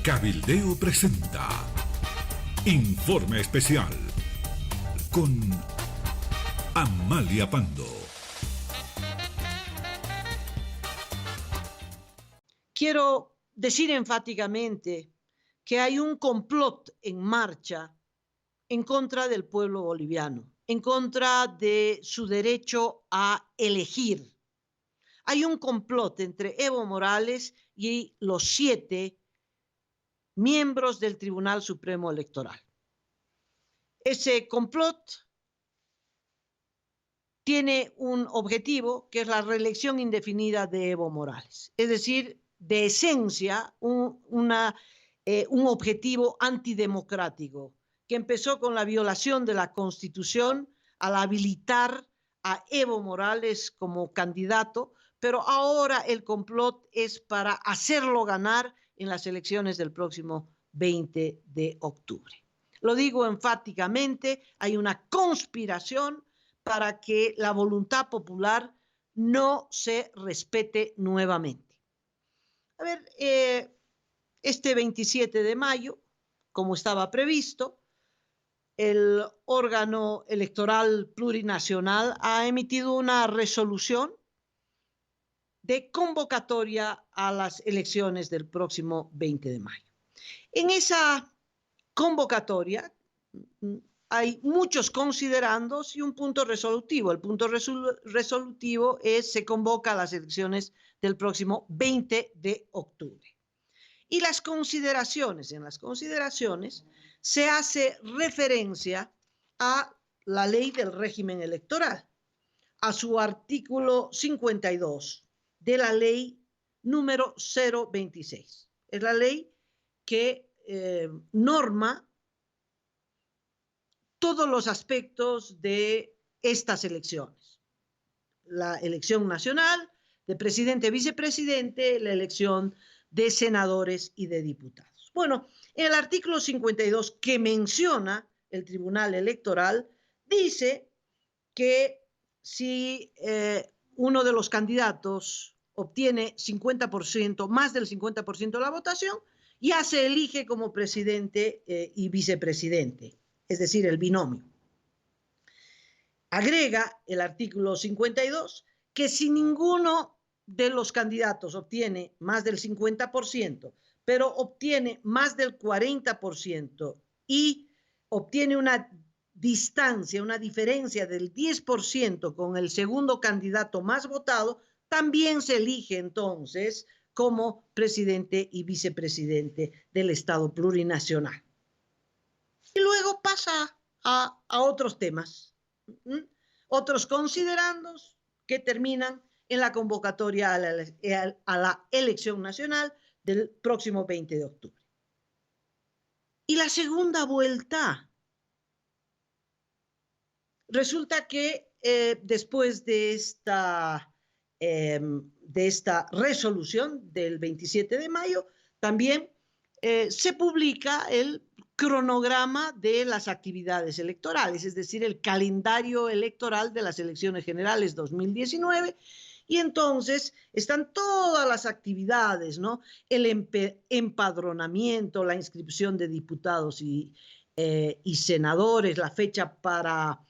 Cabildeo presenta Informe Especial con Amalia Pando. Quiero decir enfáticamente que hay un complot en marcha en contra del pueblo boliviano, en contra de su derecho a elegir. Hay un complot entre Evo Morales y los 7 miembros del Tribunal Supremo Electoral. Ese complot tiene un objetivo que es la reelección indefinida de Evo Morales, es decir, de esencia un objetivo antidemocrático que empezó con la violación de la Constitución al habilitar a Evo Morales como candidato, pero ahora el complot es para hacerlo ganar en las elecciones del próximo 20 de octubre. Lo digo enfáticamente, hay una conspiración para que la voluntad popular no se respete nuevamente. A ver, este 27 de mayo, como estaba previsto, el órgano electoral plurinacional ha emitido una resolución de convocatoria a las elecciones del próximo 20 de mayo. En esa convocatoria hay muchos considerandos y un punto resolutivo. El punto resolutivo es se convoca a las elecciones del próximo 20 de octubre. Y en las consideraciones se hace referencia a la ley del régimen electoral, a su artículo 52 de la ley número 026. Es la ley que norma todos los aspectos de estas elecciones. La elección nacional de presidente, vicepresidente, la elección de senadores y de diputados. Bueno, en el artículo 52 que menciona el Tribunal Electoral, dice que si uno de los candidatos obtiene 50%, más del 50% de la votación, ya se elige como presidente y vicepresidente, es decir, el binomio. Agrega el artículo 52 que si ninguno de los candidatos obtiene más del 50%, pero obtiene más del 40% y obtiene una distancia, una diferencia del 10% con el segundo candidato más votado, también se elige entonces como presidente y vicepresidente del Estado plurinacional. Y luego pasa a otros temas, otros considerandos que terminan en la convocatoria a la elección nacional del próximo 20 de octubre. Y la segunda vuelta, resulta que después de esta resolución del 27 de mayo, también se publica el cronograma de las actividades electorales, es decir, el calendario electoral de las elecciones generales 2019, y entonces están todas las actividades, ¿no? El empadronamiento, la inscripción de diputados y senadores, la fecha para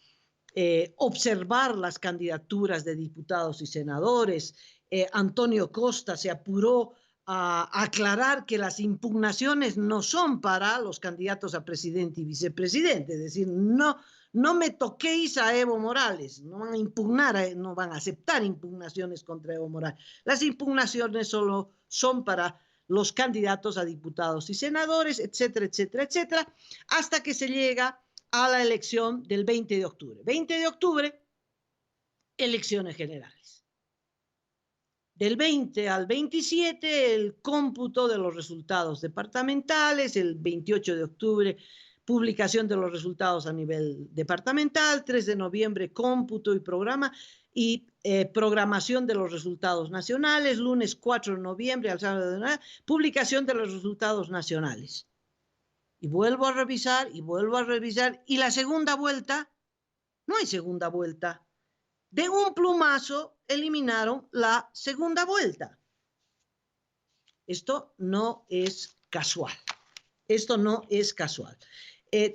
observar las candidaturas de diputados y senadores. Antonio Costa se apuró a aclarar que las impugnaciones no son para los candidatos a presidente y vicepresidente, es decir, no me toquéis a Evo Morales, no van a impugnar, no van a aceptar impugnaciones contra Evo Morales. Las impugnaciones solo son para los candidatos a diputados y senadores, etcétera, etcétera, etcétera, hasta que se llega a la elección del 20 de octubre. 20 de octubre, elecciones generales. Del 20 al 27, el cómputo de los resultados departamentales, el 28 de octubre, publicación de los resultados a nivel departamental, 3 de noviembre, cómputo y programa y programación de los resultados nacionales, lunes 4 de noviembre, al sábado, publicación de los resultados nacionales. Y vuelvo a revisar, y la segunda vuelta, no hay segunda vuelta. De un plumazo eliminaron la segunda vuelta. Esto no es casual. Esto no es casual.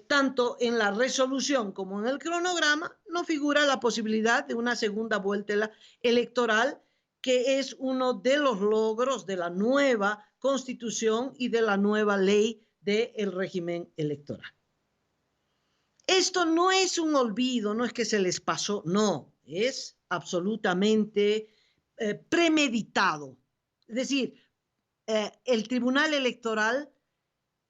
Tanto en la resolución como en el cronograma no figura la posibilidad de una segunda vuelta electoral, que es uno de los logros de la nueva Constitución y de la nueva ley del régimen electoral. Esto no es un olvido, no es que se les pasó, no, es absolutamente premeditado. Es decir, el Tribunal Electoral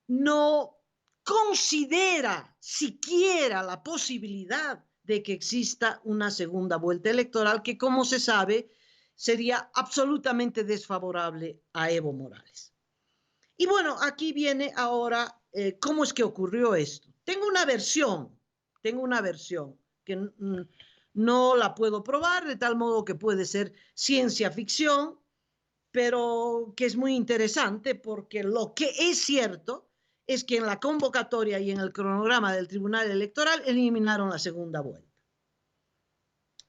no considera siquiera la posibilidad de que exista una segunda vuelta electoral que, como se sabe, sería absolutamente desfavorable a Evo Morales. Y bueno, aquí viene ahora cómo es que ocurrió esto. Tengo una versión que no la puedo probar, de tal modo que puede ser ciencia ficción, pero que es muy interesante, porque lo que es cierto es que en la convocatoria y en el cronograma del Tribunal Electoral eliminaron la segunda vuelta.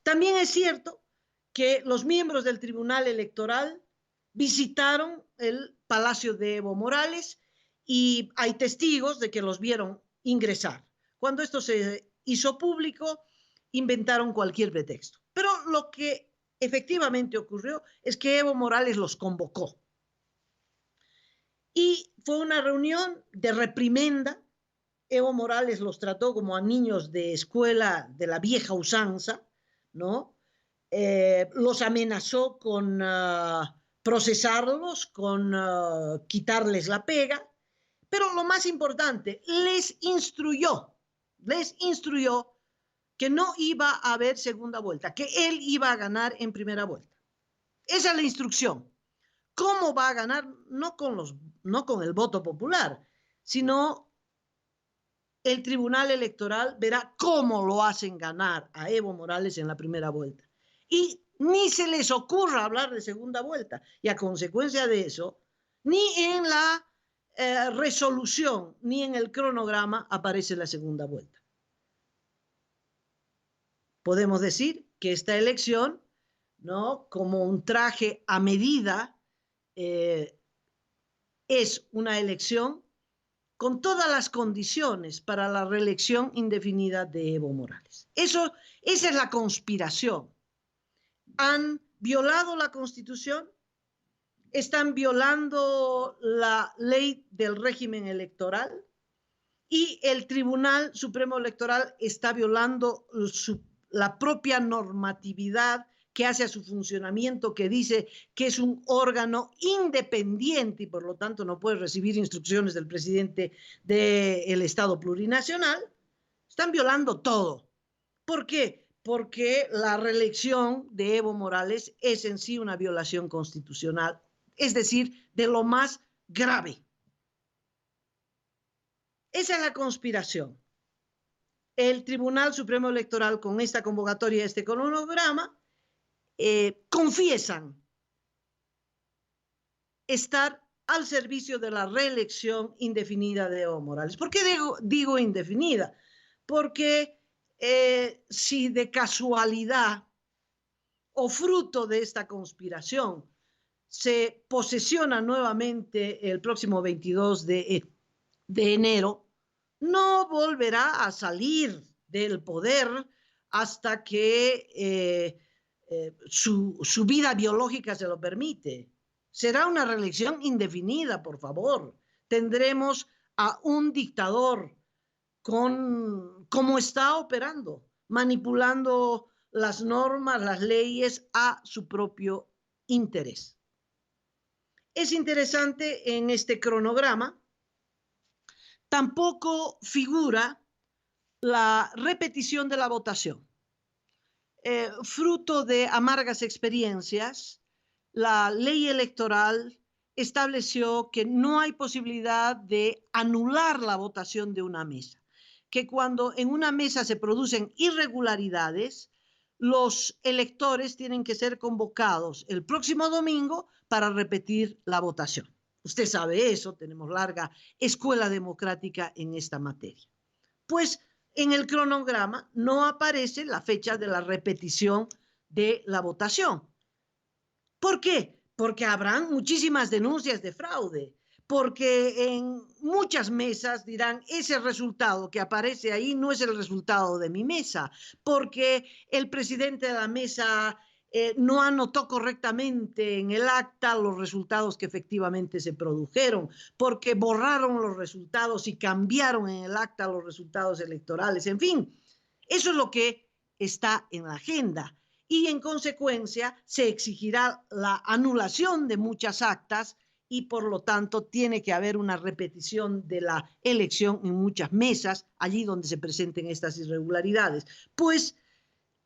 También es cierto que los miembros del Tribunal Electoral visitaron el Palacio de Evo Morales y hay testigos de que los vieron ingresar. Cuando esto se hizo público, inventaron cualquier pretexto. Pero lo que efectivamente ocurrió es que Evo Morales los convocó. Y fue una reunión de reprimenda. Evo Morales los trató como a niños de escuela de la vieja usanza, ¿no? Los amenazó con procesarlos, con quitarles la pega, pero lo más importante, les instruyó que no iba a haber segunda vuelta, que él iba a ganar en primera vuelta. Esa es la instrucción. ¿Cómo va a ganar? No con el voto popular, sino el Tribunal Electoral verá cómo lo hacen ganar a Evo Morales en la primera vuelta. Y ni se les ocurra hablar de segunda vuelta. Y a consecuencia de eso, ni en la resolución ni en el cronograma aparece la segunda vuelta. Podemos decir que esta elección, ¿no?, como un traje a medida, es una elección con todas las condiciones para la reelección indefinida de Evo Morales. Esa es la conspiración. Han violado la Constitución, están violando la ley del régimen electoral y el Tribunal Supremo Electoral está violando la propia normatividad que hace a su funcionamiento, que dice que es un órgano independiente y por lo tanto no puede recibir instrucciones del presidente del Estado plurinacional. Están violando todo. ¿Por qué? Porque la reelección de Evo Morales es en sí una violación constitucional, es decir, de lo más grave. Esa es la conspiración. El Tribunal Supremo Electoral, con esta convocatoria, este cronograma, confiesan estar al servicio de la reelección indefinida de Evo Morales. ¿Por qué digo indefinida? Porque si de casualidad o fruto de esta conspiración se posesiona nuevamente el próximo 22 de enero, no volverá a salir del poder hasta que su vida biológica se lo permite. Será una reelección indefinida, por favor. Tendremos a un dictador como está operando, manipulando las normas, las leyes a su propio interés. Es interesante en este cronograma, tampoco figura la repetición de la votación. Fruto de amargas experiencias, la ley electoral estableció que no hay posibilidad de anular la votación de una mesa, que cuando en una mesa se producen irregularidades, los electores tienen que ser convocados el próximo domingo para repetir la votación. Usted sabe eso, tenemos larga escuela democrática en esta materia. Pues en el cronograma no aparece la fecha de la repetición de la votación. ¿Por qué? Porque habrán muchísimas denuncias de fraude, porque en muchas mesas dirán, ese resultado que aparece ahí no es el resultado de mi mesa, porque el presidente de la mesa no anotó correctamente en el acta los resultados que efectivamente se produjeron, porque borraron los resultados y cambiaron en el acta los resultados electorales. En fin, eso es lo que está en la agenda y en consecuencia se exigirá la anulación de muchas actas y por lo tanto tiene que haber una repetición de la elección en muchas mesas, allí donde se presenten estas irregularidades. Pues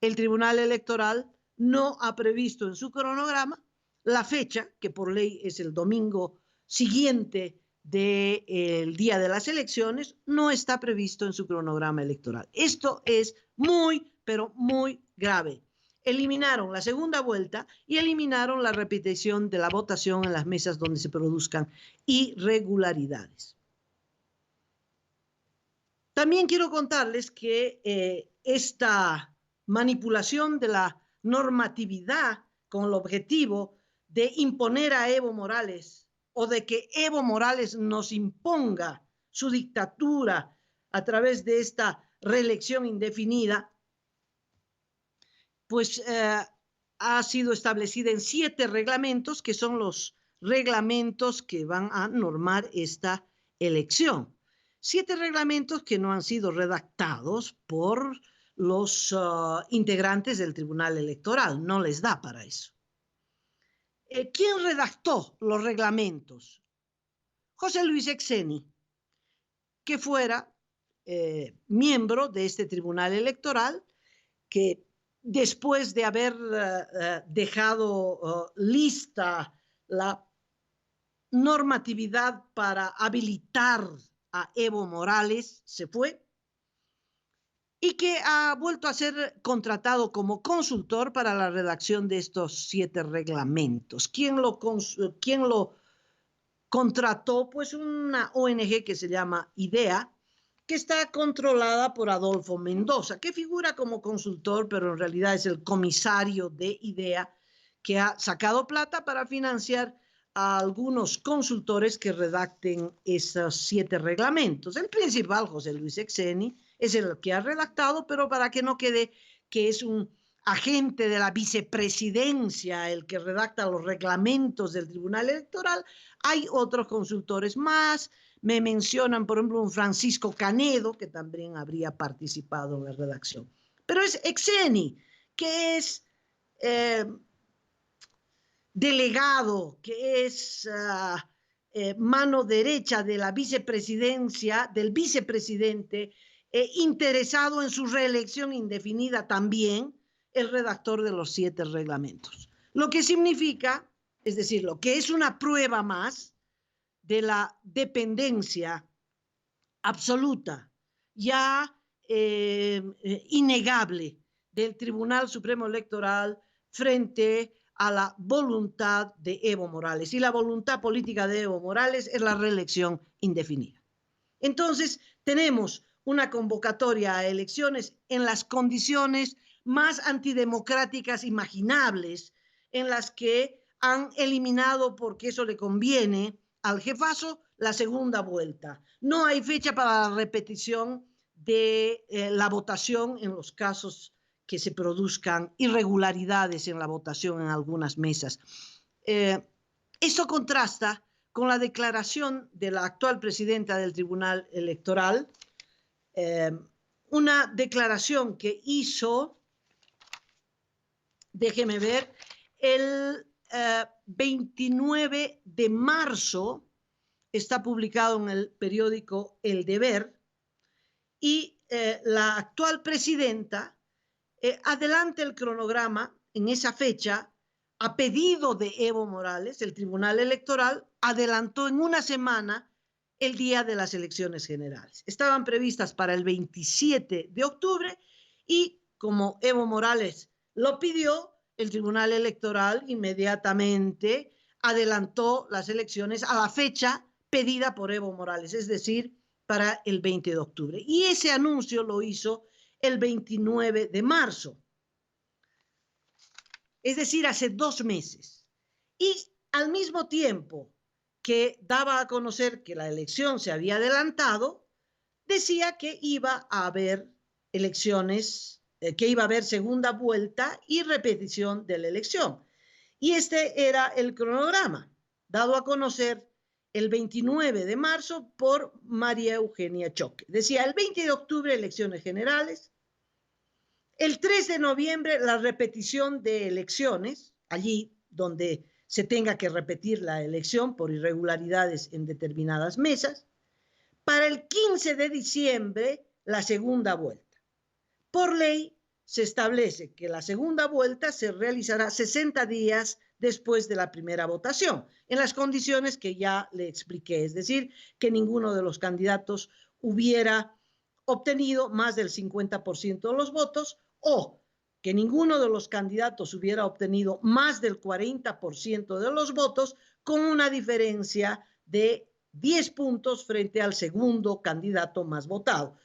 el Tribunal Electoral no ha previsto en su cronograma la fecha, que por ley es el domingo siguiente del día de las elecciones, no está previsto en su cronograma electoral. Esto es muy, pero muy grave. Eliminaron la segunda vuelta y eliminaron la repetición de la votación en las mesas donde se produzcan irregularidades. También quiero contarles que esta manipulación de la normatividad con el objetivo de imponer a Evo Morales o de que Evo Morales nos imponga su dictatura a través de esta reelección indefinida, pues ha sido establecida en 7 reglamentos, que son los reglamentos que van a normar esta elección. 7 reglamentos que no han sido redactados por los integrantes del Tribunal Electoral, no les da para eso. ¿Quién redactó los reglamentos? José Luis Exeni, que fuera miembro de este Tribunal Electoral, que después de haber dejado lista la normatividad para habilitar a Evo Morales, se fue, y que ha vuelto a ser contratado como consultor para la redacción de estos 7 reglamentos. ¿Quién lo contrató? Pues una ONG que se llama IDEA, que está controlada por Adolfo Mendoza, que figura como consultor, pero en realidad es el comisario de IDEA, que ha sacado plata para financiar a algunos consultores que redacten esos 7 reglamentos. El principal, José Luis Exeni, es el que ha redactado, pero para que no quede que es un agente de la vicepresidencia el que redacta los reglamentos del Tribunal Electoral, hay otros consultores más. Me mencionan, por ejemplo, un Francisco Canedo, que también habría participado en la redacción. Pero es Exeni, que es delegado, que es mano derecha de la vicepresidencia, del vicepresidente, interesado en su reelección indefinida también, el redactor de los 7 reglamentos. Lo que significa, es decir, lo que es una prueba más de la dependencia absoluta, ya innegable, del Tribunal Supremo Electoral frente a la voluntad de Evo Morales. Y la voluntad política de Evo Morales es la reelección indefinida. Entonces, tenemos una convocatoria a elecciones en las condiciones más antidemocráticas imaginables, en las que han eliminado, porque eso le conviene al jefazo, la segunda vuelta. No hay fecha para la repetición de la votación en los casos que se produzcan irregularidades en la votación en algunas mesas. Esto contrasta con la declaración de la actual presidenta del Tribunal Electoral, una declaración que hizo, déjeme ver, el 29 de marzo, está publicado en el periódico El Deber, y la actual presidenta adelanta el cronograma en esa fecha a pedido de Evo Morales. El Tribunal Electoral adelantó en una semana el día de las elecciones generales. Estaban previstas para el 27 de octubre y como Evo Morales lo pidió, el Tribunal Electoral inmediatamente adelantó las elecciones a la fecha pedida por Evo Morales, es decir, para el 20 de octubre. Y ese anuncio lo hizo el 29 de marzo, es decir, hace 2 meses. Y al mismo tiempo, que daba a conocer que la elección se había adelantado, decía que iba a haber elecciones, que iba a haber segunda vuelta y repetición de la elección. Y este era el cronograma, dado a conocer el 29 de marzo por María Eugenia Choque. Decía, el 20 de octubre, elecciones generales. El 3 de noviembre, la repetición de elecciones, allí donde se tenga que repetir la elección por irregularidades en determinadas mesas. Para el 15 de diciembre, la segunda vuelta. Por ley, se establece que la segunda vuelta se realizará 60 días después de la primera votación, en las condiciones que ya le expliqué, es decir, que ninguno de los candidatos hubiera obtenido más del 50% de los votos o que ninguno de los candidatos hubiera obtenido más del 40% de los votos con una diferencia de 10 puntos frente al segundo candidato más votado.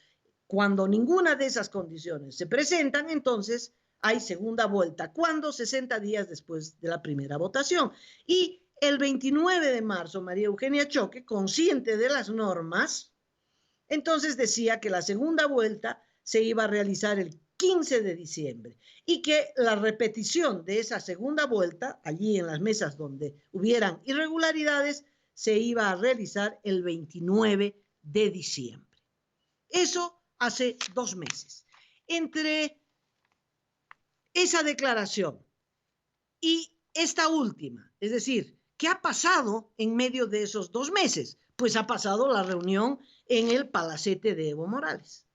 Cuando ninguna de esas condiciones se presentan, entonces hay segunda vuelta. ¿Cuándo? 60 días después de la primera votación. Y el 29 de marzo, María Eugenia Choque, consciente de las normas, entonces decía que la segunda vuelta se iba a realizar el 15 de diciembre y que la repetición de esa segunda vuelta, allí en las mesas donde hubieran irregularidades, se iba a realizar el 29 de diciembre. Eso hace 2 meses. Entre esa declaración y esta última, es decir, ¿qué ha pasado en medio de esos 2 meses? Pues ha pasado la reunión en el palacete de Evo Morales.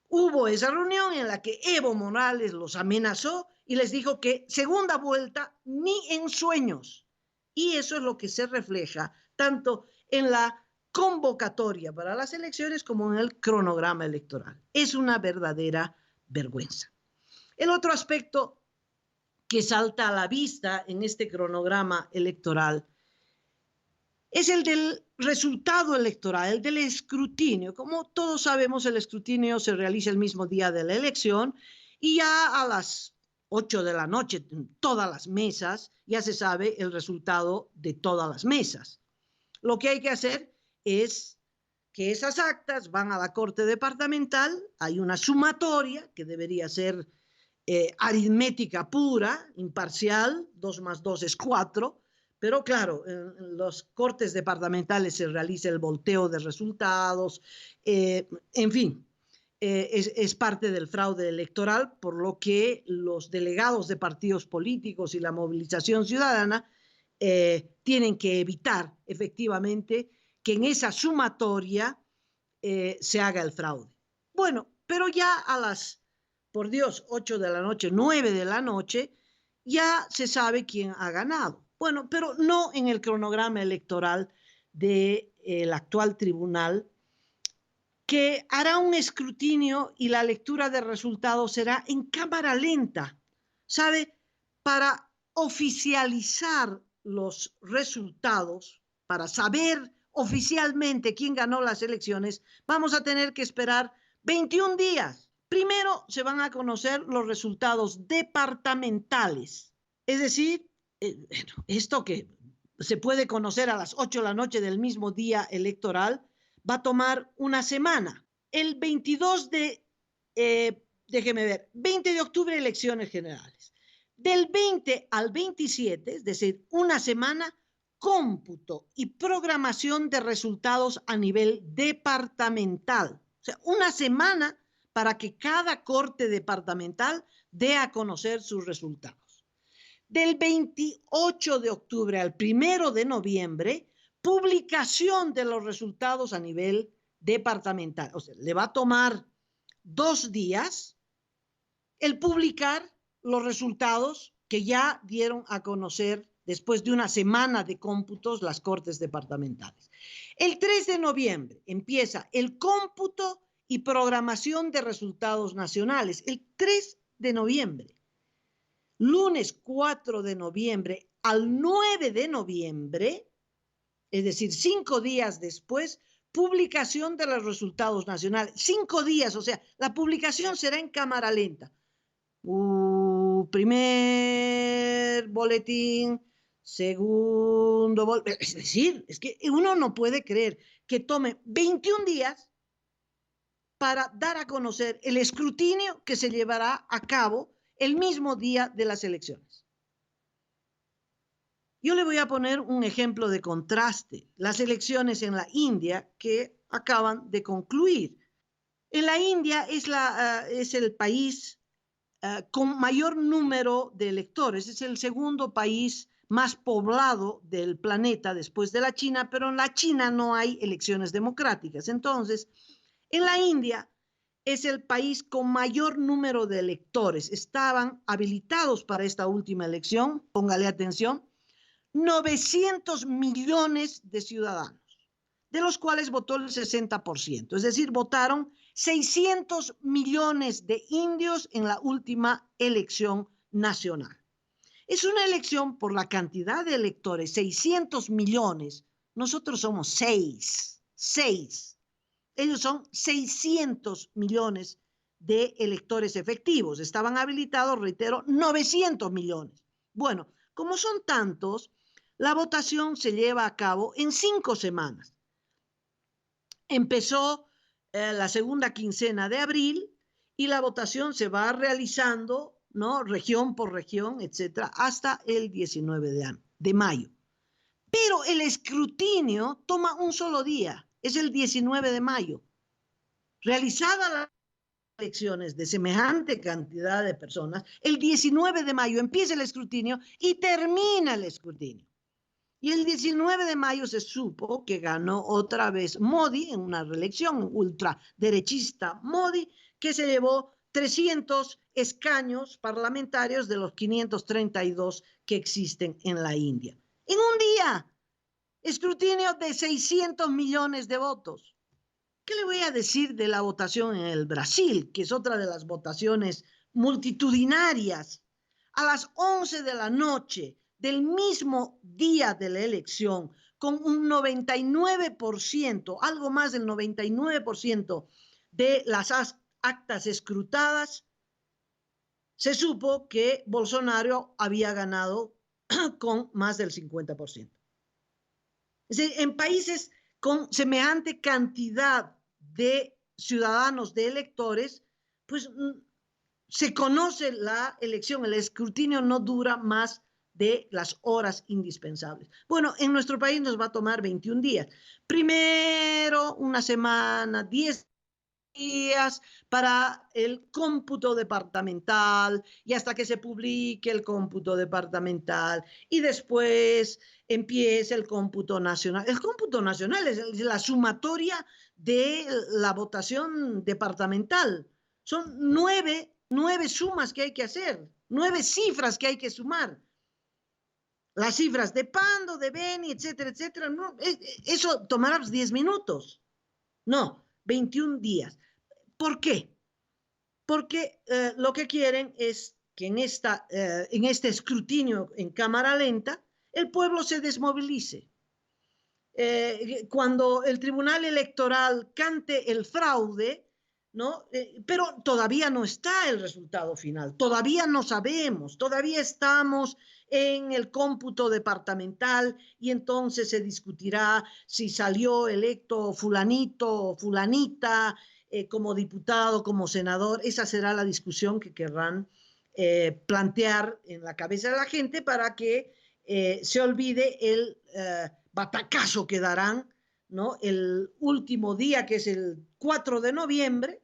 Hubo esa reunión en la que Evo Morales los amenazó y les dijo que segunda vuelta ni en sueños. Y eso es lo que se refleja tanto en la convocatoria para las elecciones como en el cronograma electoral. Es una verdadera vergüenza. El otro aspecto que salta a la vista en este cronograma electoral es el del resultado electoral, el del escrutinio. Como todos sabemos, el escrutinio se realiza el mismo día de la elección y ya a las 8 de la noche, en todas las mesas, ya se sabe el resultado de todas las mesas. Lo que hay que hacer es que esas actas van a la Corte Departamental, hay una sumatoria que debería ser aritmética pura, imparcial, 2 más 2 es 4, pero claro, en los cortes departamentales se realiza el volteo de resultados, en fin, es parte del fraude electoral, por lo que los delegados de partidos políticos y la movilización ciudadana tienen que evitar efectivamente que en esa sumatoria se haga el fraude. Bueno, pero ya a las, por Dios, 8 de la noche, 9 de la noche, ya se sabe quién ha ganado. Bueno, pero no en el cronograma electoral del actual tribunal, que hará un escrutinio y la lectura de resultados será en cámara lenta, ¿sabe? Para oficializar los resultados, para saber oficialmente quién ganó las elecciones, vamos a tener que esperar 21 días. Primero se van a conocer los resultados departamentales, es decir, esto que se puede conocer a las 8 de la noche del mismo día electoral va a tomar una semana. El 20 de octubre, elecciones generales. Del 20 al 27, es decir, una semana, cómputo y programación de resultados a nivel departamental. O sea, una semana para que cada corte departamental dé a conocer sus resultados. Del 28 de octubre al 1 de noviembre, publicación de los resultados a nivel departamental. O sea, le va a tomar 2 días el publicar los resultados que ya dieron a conocer después de una semana de cómputos las cortes departamentales. El 3 de noviembre empieza el cómputo y programación de resultados nacionales. El 3 de noviembre. Lunes 4 de noviembre al 9 de noviembre, es decir, 5 días después, publicación de los resultados nacionales. 5 días, o sea, la publicación será en cámara lenta. Primer boletín, segundo golpe. Es decir, es que uno no puede creer que tome 21 días para dar a conocer el escrutinio que se llevará a cabo el mismo día de las elecciones. Yo le voy a poner un ejemplo de contraste. Las elecciones en la India que acaban de concluir. En la India es el país con mayor número de electores. Es el segundo país más poblado del planeta después de la China, pero en la China no hay elecciones democráticas. Entonces, en la India es el país con mayor número de electores. Estaban habilitados para esta última elección, póngale atención, 900 millones de ciudadanos, de los cuales votó el 60%, es decir, votaron 600 millones de indios en la última elección nacional. Es una elección por la cantidad de electores, 600 millones, nosotros somos 6. Ellos son 600 millones de electores efectivos, estaban habilitados, reitero, 900 millones. Bueno, como son tantos, la votación se lleva a cabo en 5 semanas. Empezó la segunda quincena de abril y la votación se va realizando, ¿no? Región por región, etcétera, hasta el 19 de mayo. Pero el escrutinio toma un solo día, es el 19 de mayo. Realizadas las elecciones de semejante cantidad de personas, el 19 de mayo empieza el escrutinio y termina el escrutinio. Y el 19 de mayo se supo que ganó otra vez Modi en una reelección, ultraderechista Modi, que se llevó 300 escaños parlamentarios de los 532 que existen en la India. En un día, escrutinio de 600 millones de votos. ¿Qué le voy a decir de la votación en el Brasil, que es otra de las votaciones multitudinarias? A las 11 de la noche del mismo día de la elección, con un 99%, algo más del 99% de las actas escrutadas, se supo que Bolsonaro había ganado con más del 50%. Es decir, en países con semejante cantidad de ciudadanos, de electores, pues se conoce la elección, el escrutinio no dura más de las horas indispensables. Bueno, en nuestro país nos va a tomar 21 días. Primero una semana, 10 días para el cómputo departamental y hasta que se publique el cómputo departamental y después empieza el cómputo nacional. El cómputo nacional es la sumatoria de la votación departamental. Son nueve sumas que hay que hacer, 9 cifras que hay que sumar. Las cifras de Pando, de Beni, etcétera, etcétera. No, eso tomará 10 minutos. No, 21 días. ¿Por qué? Porque lo que quieren es que en este escrutinio en cámara lenta el pueblo se desmovilice. Cuando el Tribunal Electoral cante el fraude, ¿no? Pero todavía no está el resultado final, todavía no sabemos, todavía estamos en el cómputo departamental y entonces se discutirá si salió electo fulanito o fulanita como diputado, como senador. Esa será la discusión que querrán plantear en la cabeza de la gente para que se olvide el batacazo que darán, ¿no? El último día, que es el 4 de noviembre,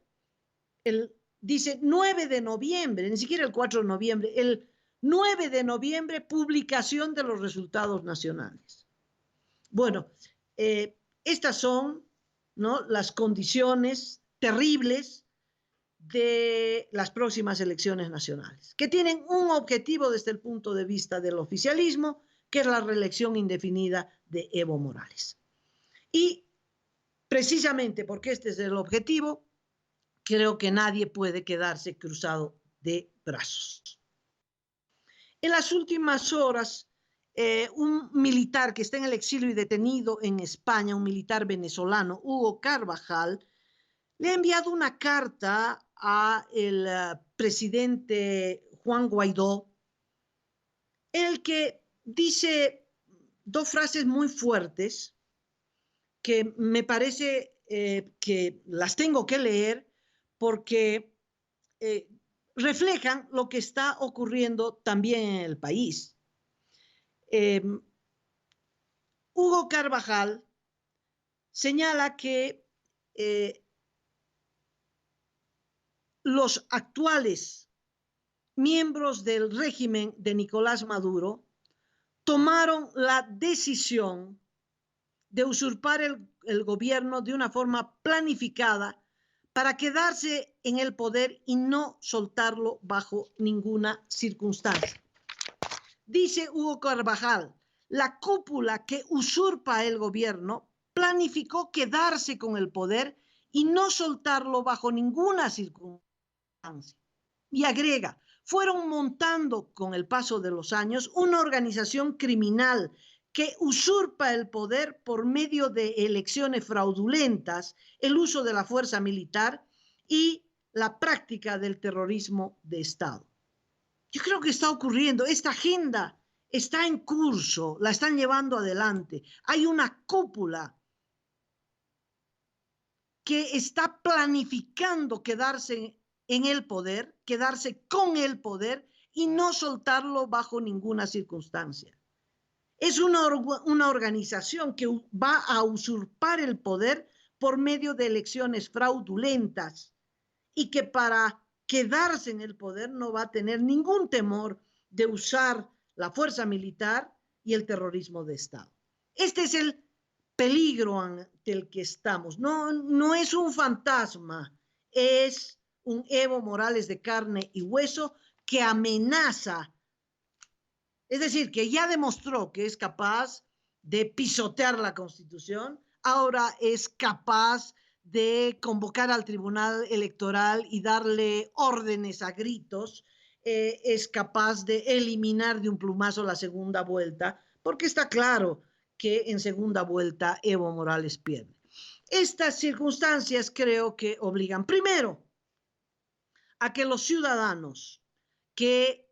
dice 9 de noviembre, ni siquiera el 4 de noviembre, el 9 de noviembre, publicación de los resultados nacionales. Bueno, estas son, ¿no?, las condiciones terribles de las próximas elecciones nacionales, que tienen un objetivo desde el punto de vista del oficialismo, que es la reelección indefinida de Evo Morales. Y precisamente porque este es el objetivo, creo que nadie puede quedarse cruzado de brazos. En las últimas horas, un militar que está en el exilio y detenido en España, un militar venezolano, Hugo Carvajal, le ha enviado una carta al presidente Juan Guaidó, el que dice dos frases muy fuertes que me parece que las tengo que leer porque reflejan lo que está ocurriendo también en el país. Hugo Carvajal señala que los actuales miembros del régimen de Nicolás Maduro tomaron la decisión de usurpar el gobierno de una forma planificada para quedarse en el poder y no soltarlo bajo ninguna circunstancia. Dice Hugo Carvajal, la cúpula que usurpa el gobierno planificó quedarse con el poder y no soltarlo bajo ninguna circunstancia. Y agrega, fueron montando con el paso de los años una organización criminal que usurpa el poder por medio de elecciones fraudulentas, el uso de la fuerza militar y la práctica del terrorismo de Estado. Yo creo que está ocurriendo, esta agenda está en curso, la están llevando adelante. Hay una cúpula que está planificando quedarse en el poder, quedarse con el poder y no soltarlo bajo ninguna circunstancia. Es una organización que va a usurpar el poder por medio de elecciones fraudulentas y que para quedarse en el poder no va a tener ningún temor de usar la fuerza militar y el terrorismo de Estado. Este es el peligro ante el que estamos. No es un fantasma, es un Evo Morales de carne y hueso que amenaza. Es decir, que ya demostró que es capaz de pisotear la Constitución, ahora es capaz de convocar al Tribunal Electoral y darle órdenes a gritos, es capaz de eliminar de un plumazo la segunda vuelta, porque está claro que en segunda vuelta Evo Morales pierde. Estas circunstancias creo que obligan, primero, a que los ciudadanos que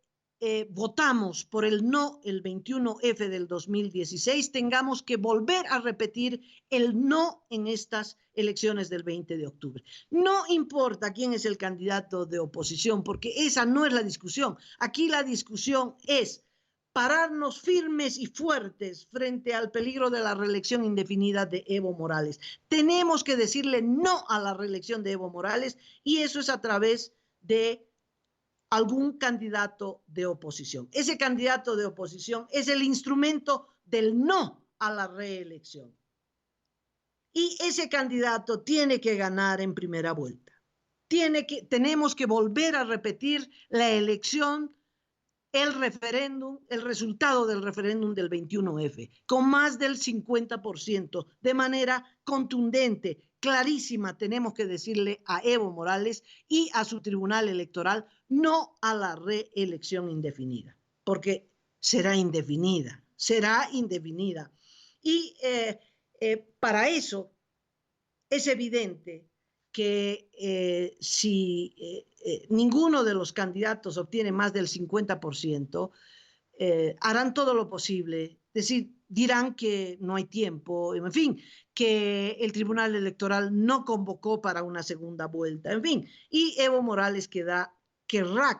votamos por el no el 21F del 2016, tengamos que volver a repetir el no en estas elecciones del 20 de octubre. No importa quién es el candidato de oposición, porque esa no es la discusión. Aquí la discusión es pararnos firmes y fuertes frente al peligro de la reelección indefinida de Evo Morales. Tenemos que decirle no a la reelección de Evo Morales y eso es a través de algún candidato de oposición. Ese candidato de oposición es el instrumento del no a la reelección. Y ese candidato tiene que ganar en primera vuelta. Tenemos que volver a repetir la elección, el referéndum, el resultado del referéndum del 21F, con más del 50%, de manera contundente, clarísima. Tenemos que decirle a Evo Morales y a su tribunal electoral no a la reelección indefinida, porque será indefinida, será indefinida. Y para eso es evidente que si ninguno de los candidatos obtiene más del 50%, harán todo lo posible, es decir, dirán que no hay tiempo, en fin, que el Tribunal Electoral no convocó para una segunda vuelta, en fin, y Evo Morales querrá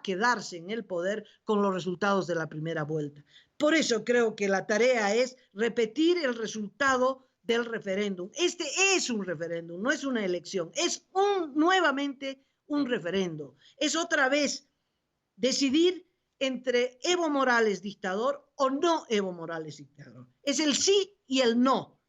quedarse en el poder con los resultados de la primera vuelta. Por eso creo que la tarea es repetir el resultado del referéndum. Este es un referéndum, no es una elección, es nuevamente un referéndum. Es otra vez decidir entre Evo Morales dictador o no Evo Morales dictador. Es el sí y el no.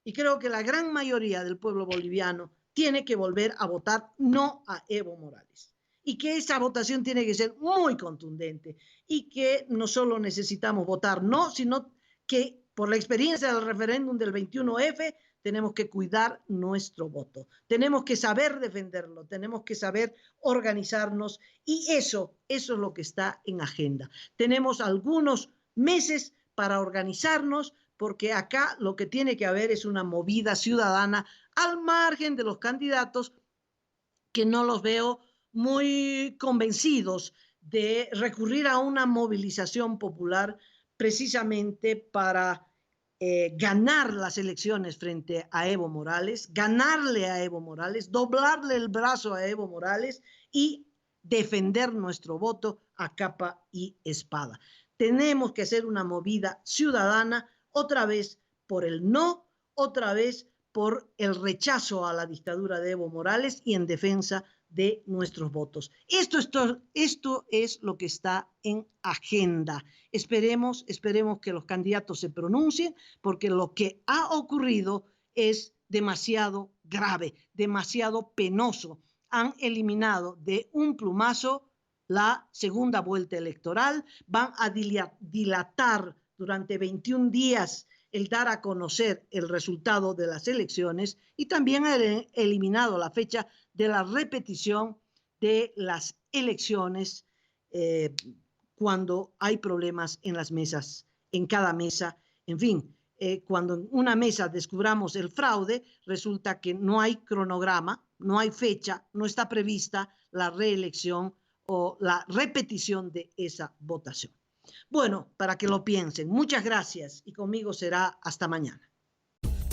Y creo que la gran mayoría del pueblo boliviano tiene que volver a votar no a Evo Morales. Y que esa votación tiene que ser muy contundente y que no solo necesitamos votar no, sino que por la experiencia del referéndum del 21F tenemos que cuidar nuestro voto, tenemos que saber defenderlo, tenemos que saber organizarnos y eso es lo que está en agenda. Tenemos algunos meses para organizarnos porque acá lo que tiene que haber es una movida ciudadana al margen de los candidatos que no los veo muy convencidos de recurrir a una movilización popular precisamente para ganar las elecciones frente a Evo Morales, ganarle a Evo Morales, doblarle el brazo a Evo Morales y defender nuestro voto a capa y espada. Tenemos que hacer una movida ciudadana, otra vez por el no, otra vez por el rechazo a la dictadura de Evo Morales y en defensa de nuestros votos. Esto es lo que está en agenda. Esperemos que los candidatos se pronuncien, porque lo que ha ocurrido es demasiado grave, demasiado penoso. Han eliminado de un plumazo la segunda vuelta electoral, van a dilatar durante 21 días el dar a conocer el resultado de las elecciones y también han eliminado la fecha de la repetición de las elecciones cuando hay problemas en las mesas, en cada mesa. En fin, cuando en una mesa descubramos el fraude, resulta que no hay cronograma, no hay fecha, no está prevista la reelección o la repetición de esa votación. Bueno, para que lo piensen. Muchas gracias y conmigo será hasta mañana.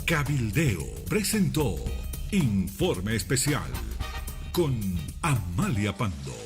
Cabildeo presentó Informe Especial con Amalia Pando.